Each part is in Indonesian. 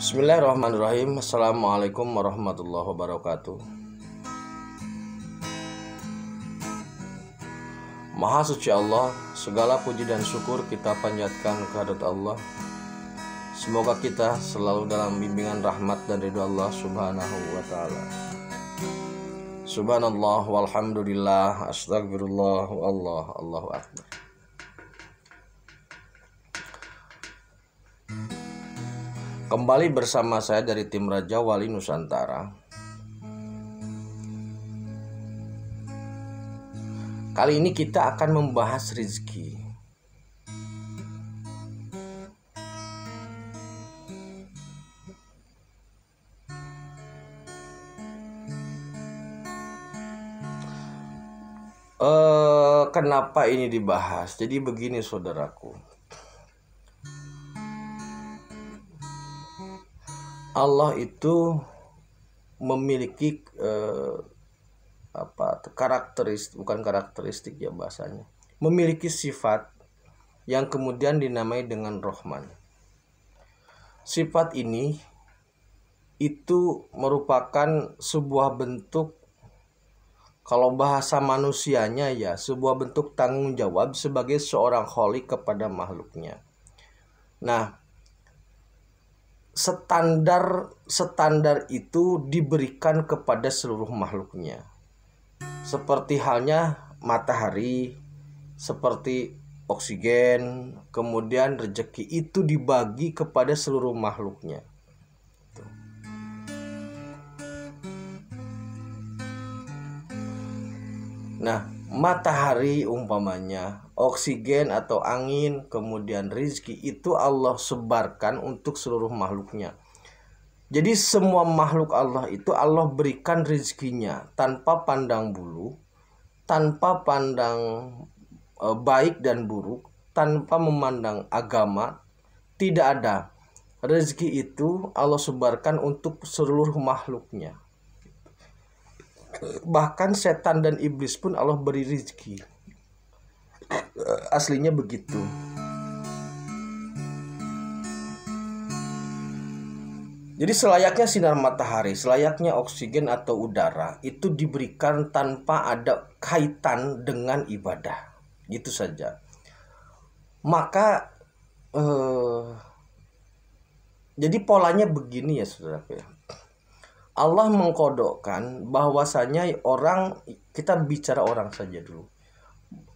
Bismillahirrahmanirrahim. Assalamualaikum warahmatullahi wabarakatuh. Maha suci Allah, segala puji dan syukur kita panjatkan kehadirat Allah. Semoga kita selalu dalam bimbingan rahmat dan ridho Allah subhanahu wa ta'ala. Subhanallah walhamdulillah, astagfirullah, Allahu akbar. Kembali bersama saya dari tim Raja Wali Nusantara. Kali ini kita akan membahas rezeki. Kenapa ini dibahas? Jadi begini saudaraku. Allah itu memiliki karakteristik ya bahasanya. Memiliki sifat yang kemudian dinamai dengan Rahman. Sifat ini itu merupakan sebuah bentuk, kalau bahasa manusianya ya, sebuah bentuk tanggung jawab sebagai seorang khalik kepada makhluknya. Nah, standar itu diberikan kepada seluruh makhluknya. Seperti halnya matahari, seperti oksigen, kemudian rezeki itu dibagi kepada seluruh makhluknya. Nah, matahari umpamanya, oksigen atau angin, kemudian rizki itu Allah sebarkan untuk seluruh makhluknya. Jadi semua makhluk Allah itu Allah berikan rizkinya tanpa pandang bulu, tanpa pandang baik dan buruk, tanpa memandang agama. Tidak ada. Rezeki itu Allah sebarkan untuk seluruh makhluknya. Bahkan setan dan iblis pun Allah beri rezeki. Aslinya begitu. Jadi selayaknya sinar matahari, selayaknya oksigen atau udara itu diberikan tanpa ada kaitan dengan ibadah. Gitu saja. Maka jadi polanya begini ya saudara. Allah mengkodokkan bahwasanya orang, kita bicara orang saja dulu.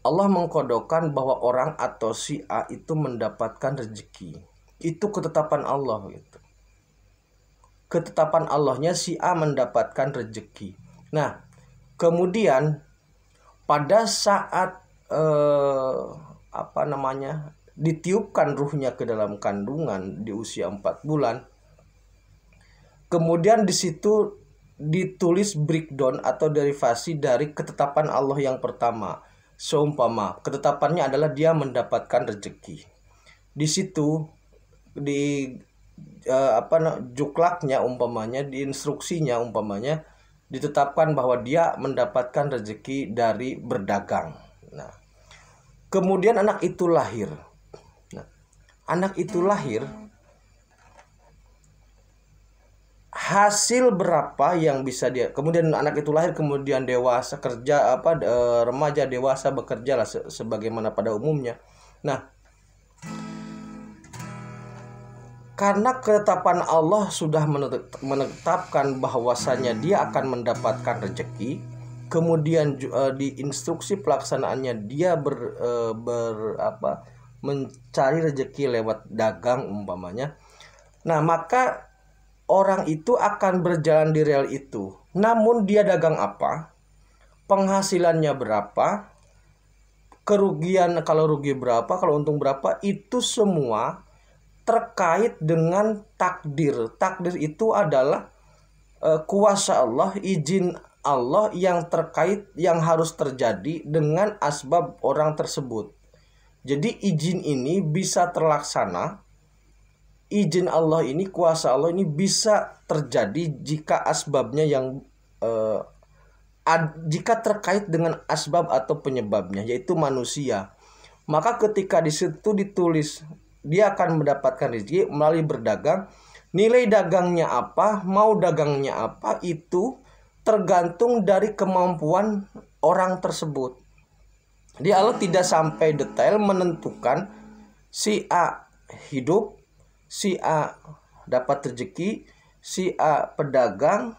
Allah mengkodokkan bahwa orang atau si A itu mendapatkan rezeki. Itu ketetapan Allah gitu. Ketetapan Allahnya si A mendapatkan rezeki. Nah, kemudian pada saat ditiupkan ruhnya ke dalam kandungan di usia 4 bulan. Kemudian di situ ditulis breakdown atau derivasi dari ketetapan Allah yang pertama. Seumpama ketetapannya adalah dia mendapatkan rezeki. Di situ di juklaknya umpamanya, di instruksinya umpamanya ditetapkan bahwa dia mendapatkan rezeki dari berdagang. Nah, kemudian anak itu lahir. Nah, anak itu lahir, hasil berapa yang bisa dia, kemudian anak itu lahir, kemudian dewasa kerja, remaja dewasa bekerja lah sebagaimana pada umumnya. Nah, karena ketetapan Allah sudah menetapkan bahwasanya dia akan mendapatkan rezeki, kemudian di instruksi pelaksanaannya dia mencari rezeki lewat dagang umpamanya. Nah, maka orang itu akan berjalan di rel itu. Namun dia dagang apa? Penghasilannya berapa? Kerugian, kalau rugi berapa? Kalau untung berapa? Itu semua terkait dengan takdir. Takdir itu adalah kuasa Allah, izin Allah yang terkait, yang harus terjadi dengan asbab orang tersebut. Jadi izin ini bisa terlaksana, izin Allah ini, kuasa Allah ini bisa terjadi jika asbabnya yang jika terkait dengan asbab atau penyebabnya, yaitu manusia. Maka ketika di situ ditulis dia akan mendapatkan rezeki melalui berdagang, Nilai dagangnya apa, mau dagangnya apa, itu tergantung dari kemampuan orang tersebut. Jadi Allah tidak sampai detail menentukan si A hidup, si A dapat rezeki, si A pedagang,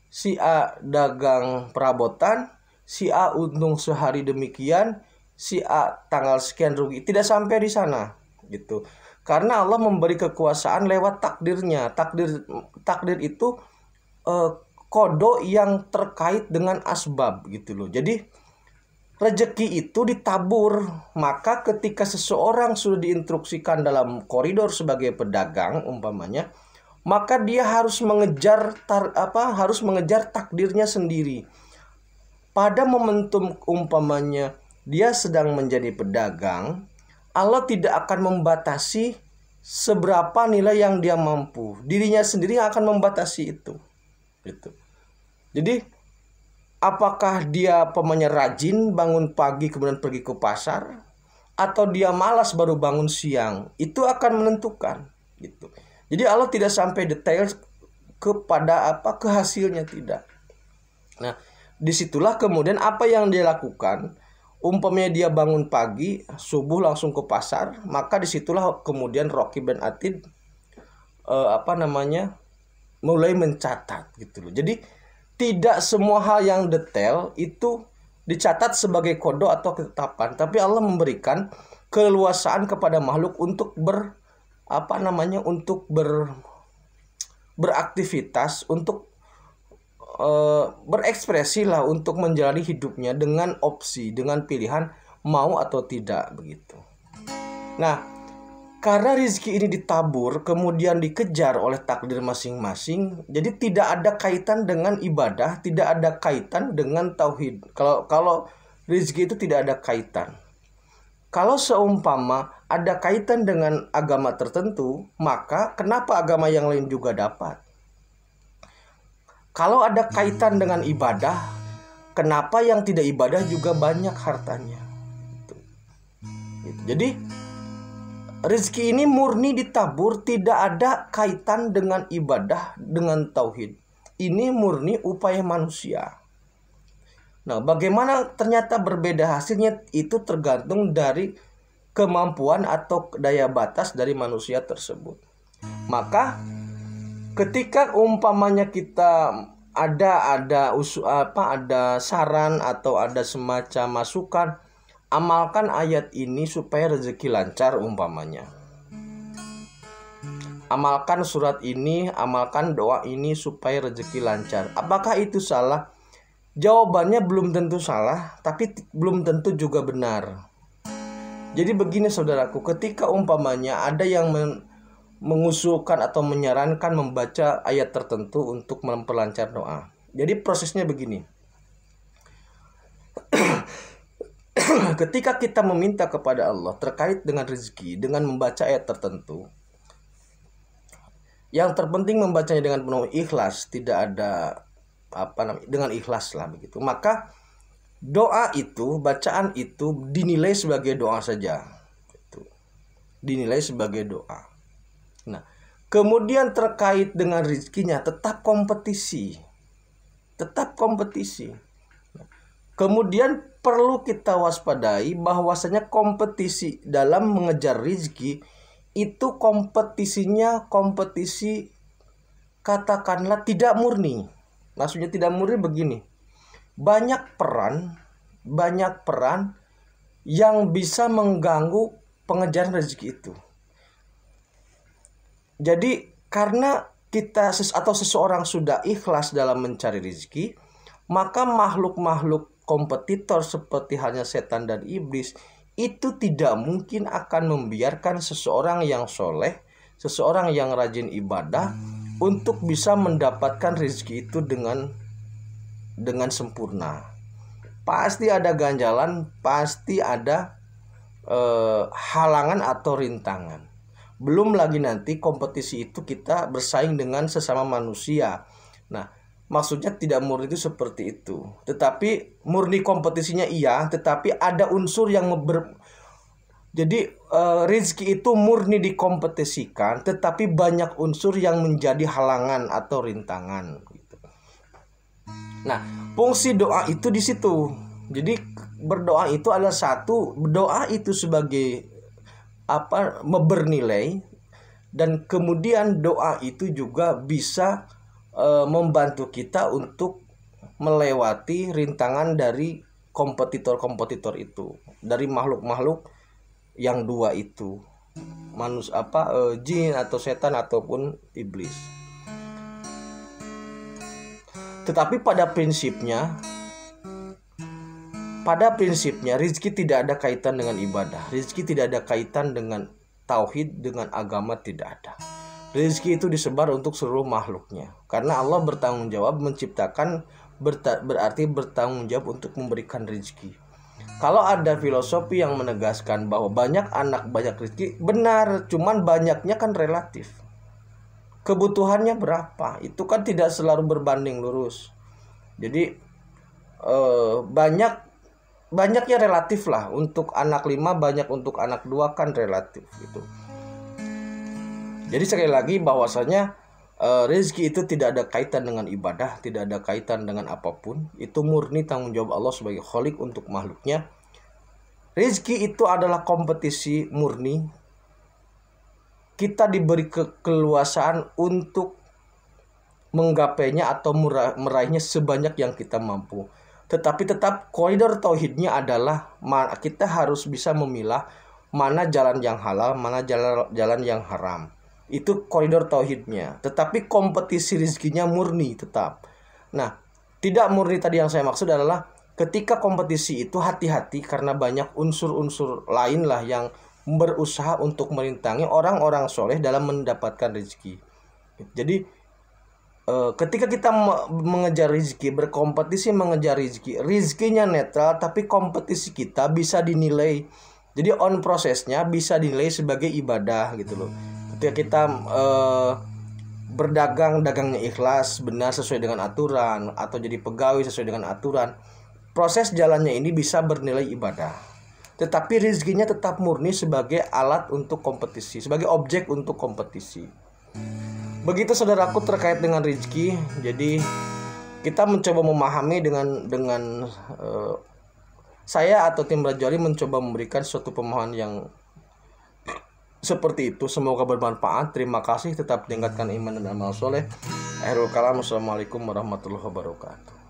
si A dagang perabotan, si A untung sehari demikian, si A tanggal sekian rugi. Tidak sampai di sana gitu. Karena Allah memberi kekuasaan lewat takdirnya. Takdir itu kodo yang terkait dengan asbab gitu loh. Jadi rezeki itu ditabur. Maka ketika seseorang sudah diinstruksikan dalam koridor sebagai pedagang umpamanya, maka dia harus mengejar takdirnya sendiri. Pada momentum umpamanya dia sedang menjadi pedagang, Allah tidak akan membatasi seberapa nilai yang dia mampu. Dirinya sendiri yang akan membatasi itu. Gitu. Jadi apakah dia pemainnya rajin bangun pagi kemudian pergi ke pasar, atau dia malas baru bangun siang, itu akan menentukan. Gitu. Jadi Allah tidak sampai detail kepada ke hasilnya, tidak. Nah, disitulah kemudian apa yang dia lakukan. Umpamanya dia bangun pagi, subuh langsung ke pasar, maka disitulah kemudian Raqib dan Atid mulai mencatat gitu loh. Jadi tidak semua hal yang detail itu dicatat sebagai kodo atau ketetapan, tapi Allah memberikan keleluasaan kepada makhluk untuk beraktivitas, untuk berekspresi lah, untuk menjalani hidupnya dengan opsi, dengan pilihan mau atau tidak begitu. Nah, karena rizki ini ditabur kemudian dikejar oleh takdir masing-masing, jadi tidak ada kaitan dengan ibadah, tidak ada kaitan dengan tauhid. Kalau rizki itu tidak ada kaitan. Kalau seumpama ada kaitan dengan agama tertentu, maka kenapa agama yang lain juga dapat? Kalau ada kaitan dengan ibadah, kenapa yang tidak ibadah juga banyak hartanya? Gitu. Jadi rezeki ini murni ditabur, tidak ada kaitan dengan ibadah, dengan tauhid. Ini murni upaya manusia. Nah, bagaimana ternyata berbeda hasilnya, itu tergantung dari kemampuan atau daya batas dari manusia tersebut. Maka ketika umpamanya kita ada saran atau ada semacam masukan, amalkan ayat ini supaya rezeki lancar umpamanya. Amalkan surat ini, amalkan doa ini supaya rezeki lancar. Apakah itu salah? Jawabannya belum tentu salah, tapi belum tentu juga benar. Jadi begini saudaraku, ketika umpamanya ada yang mengusulkan atau menyarankan membaca ayat tertentu untuk memperlancar doa. Jadi prosesnya begini. Ketika kita meminta kepada Allah terkait dengan rezeki dengan membaca ayat tertentu, yang terpenting membacanya dengan penuh ikhlas, tidak ada dengan ikhlas lah begitu. Maka doa itu, bacaan itu dinilai sebagai doa saja. Dinilai sebagai doa. Nah, kemudian terkait dengan rezekinya tetap kompetisi. Kemudian perlu kita waspadai bahwasanya kompetisi dalam mengejar rezeki itu kompetisinya kompetisi katakanlah tidak murni. Maksudnya tidak murni begini. Banyak peran yang bisa mengganggu pengejaran rezeki itu. Jadi karena kita atau seseorang sudah ikhlas dalam mencari rezeki, maka makhluk-makhluk kompetitor seperti halnya setan dan iblis itu tidak mungkin akan membiarkan seseorang yang soleh, seseorang yang rajin ibadah untuk bisa mendapatkan rezeki itu dengan sempurna. Pasti ada ganjalan, pasti ada halangan atau rintangan. Belum lagi nanti kompetisi itu kita bersaing dengan sesama manusia. Nah, maksudnya tidak murni itu seperti itu. Tetapi murni kompetisinya iya, tetapi ada unsur yang Jadi rezeki itu murni dikompetisikan, tetapi banyak unsur yang menjadi halangan atau rintangan. Gitu. Nah, fungsi doa itu di situ. Jadi berdoa itu adalah satu, doa itu sebagai bernilai, dan kemudian doa itu juga bisa membantu kita untuk melewati rintangan dari kompetitor-kompetitor itu, dari makhluk-makhluk yang dua itu, jin atau setan ataupun iblis. Tetapi pada prinsipnya rezeki tidak ada kaitan dengan ibadah, rezeki tidak ada kaitan dengan tauhid, dengan agama, tidak ada. Rezeki itu disebar untuk seluruh makhluknya, karena Allah bertanggung jawab menciptakan, berarti bertanggung jawab untuk memberikan rezeki. Kalau ada filosofi yang menegaskan bahwa banyak anak banyak rezeki, benar, cuman banyaknya kan relatif. Kebutuhannya berapa? Itu kan tidak selalu berbanding lurus. Jadi banyaknya relatif lah. Untuk anak 5 banyak, untuk anak 2 kan relatif gitu. Jadi sekali lagi bahwasanya rezeki itu tidak ada kaitan dengan ibadah, tidak ada kaitan dengan apapun. Itu murni tanggung jawab Allah sebagai Khalik untuk makhluknya. Rezeki itu adalah kompetisi murni. Kita diberi keleluasaan untuk menggapainya atau meraihnya sebanyak yang kita mampu. Tetapi tetap koridor tauhidnya adalah kita harus bisa memilah mana jalan yang halal, mana jalan yang haram. Itu koridor tauhidnya. Tetapi kompetisi rezekinya murni tetap. Nah, tidak murni tadi yang saya maksud adalah ketika kompetisi itu hati-hati, karena banyak unsur-unsur lain lah yang berusaha untuk merintangi orang-orang soleh dalam mendapatkan rezeki. Jadi ketika kita mengejar rezeki, berkompetisi mengejar rezeki, rezekinya netral, tapi kompetisi kita bisa dinilai. Jadi on prosesnya bisa dinilai sebagai ibadah gitu loh. Ketika kita berdagang, dagangnya ikhlas, benar sesuai dengan aturan, atau jadi pegawai sesuai dengan aturan, proses jalannya ini bisa bernilai ibadah. Tetapi rezekinya tetap murni sebagai alat untuk kompetisi, sebagai objek untuk kompetisi. Begitu saudaraku terkait dengan rezeki. Jadi kita mencoba memahami dengan saya atau tim Rajali mencoba memberikan suatu pemahaman yang seperti itu. Semoga bermanfaat. Terima kasih. Tetap tingkatkan iman dan amal soleh. Akhirul kalam. Assalamualaikum warahmatullahi wabarakatuh.